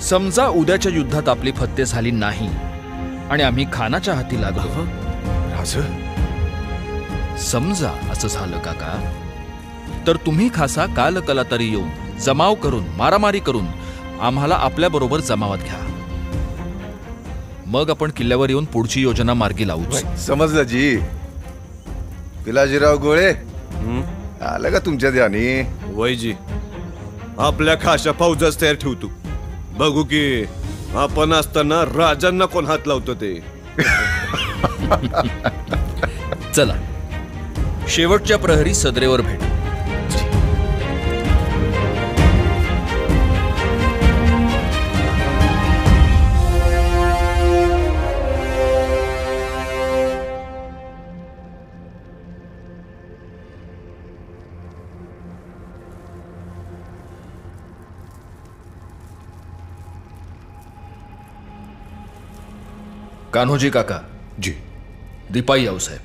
समजा उद्याच्या युद्धात आपली फत्ते झाली नाही आणि आम्ही खानाच्या हाती लागलो, समजा असं झालं काका, तर तुम्ही खासा कालकला तरी येऊन जमाव करून मारामारी करून आम्हाला आपल्या बरोबर जमावात घ्या. मग आपण किल्ल्यावर येऊन पुढची योजना मार्गी लावूच. समजलं जी. पिलाजीराव गोळे आलं का तुमच्या ध्यानी? वैजी आपल्या खाशा फौजाच तयार ठेवतो. बघू की आपण असताना राजांना कोण हात लावतो ते. चला शेवटच्या प्रहरी सदरेवर भेट. कान्होजी काका जी. दिपाई आऊसाहेब,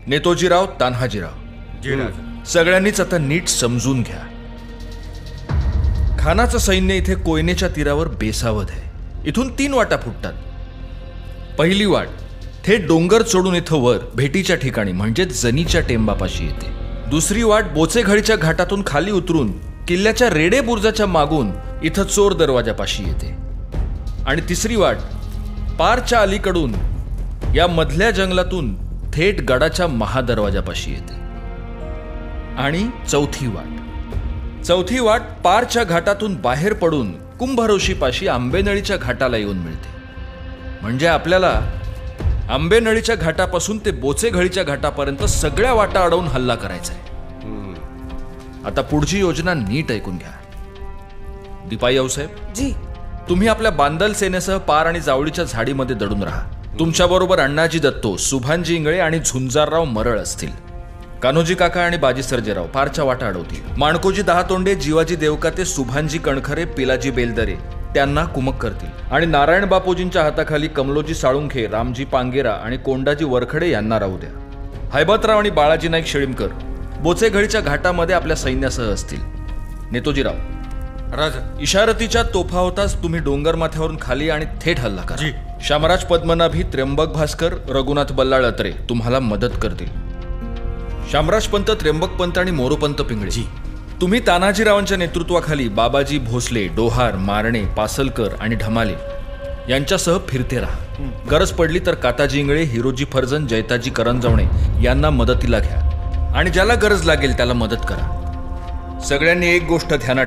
नेतोजीराव, तान्हाजीराव, सगळ्यांनीच आता नीट समजून घ्या. खानाचं सैन्य इथे कोयनेच्या तीरावर बेसावध आहे. इथून 3 वाटा फुटतात. पहिली वाट थेट डोंगर चढून इथं वर भेटीच्या ठिकाणी म्हणजे जनीच्या टेंबापाशी येते. दुसरी वाट बोचेघळीच्या घाटातून खाली उतरून किल्ल्याच्या रेडे बुर्जाच्या मागून इथं चोर दरवाजापाशी येते. आणि तिसरी वाट पारच्या अलीकडून या मधल्या जंगलातून थेट गडाच्या महादरवाजापाशी येते. आणि चौथी वाट पारच्या घाटातून बाहेर पडून कुंभरोशीपाशी आंबेनळीच्या घाटाला येऊन मिळते. म्हणजे आपल्याला आंबेनळीच्या घाटापासून ते बोचेघळीच्या घाटापर्यंत सगळ्या वाटा अडवून हल्ला करायचा आहे. आता पुढची योजना नीट ऐकून घ्या. दिपाई आऊसाहेब जी, तुम्ही आपल्या बांदल सेनेसह पार आणि जावळीच्या झाडीमध्ये दडून राहा. तुमच्याबरोबर अण्णाजी दत्तो, सुभानजी इंगळे आणि झुंजारराव मरळ असतील. कान्होजी काका आणि बाजी सर्जेराव पारच्या वाटा अडवतील. माणकोजी 10 तोंडे, जीवाजी देवकाते, सुभानजी कणखरे, पिलाजी बेलदरे त्यांना कुमक करतील. आणि नारायण बापूजींच्या हाताखाली कमलोजी साळुंखे, रामजी पांगेरा आणि कोंडाजी वरखडे यांना राहू द्या. हैबतराव आणि बाळाजी नाईक शेळीमकर बोचेघळीच्या घाटामध्ये आपल्या सैन्यासह असतील. नेतोजीराव, राजा, इशारतीच्या तोफा होताच तुम्ही डोंगर माथ्यावरून खाली आणि थेट हल्ला करा. शामराज पद्मनाभी, त्र्यंबक भास्कर, रघुनाथ बल्लाळ अत्रे तुम्हाला मदत करतील. शामराज पंत, त्र्यंबक पंत आणि मोरोपंत पिंगळे तुम्ही तानाजीरावांच्या नेतृत्वाखाली बाबाजी भोसले, डोहार, मारणे, पासलकर आणि ढमाले यांच्यासह फिरते राहा. गरज पडली तर काताजी इंगळे, हिरोजी फर्जन, जैताजी करंजवणे यांना मदतीला घ्या आणि ज्याला गरज लागेल त्याला मदत करा. सगळ्यांनी एक गोष्ट ध्यानात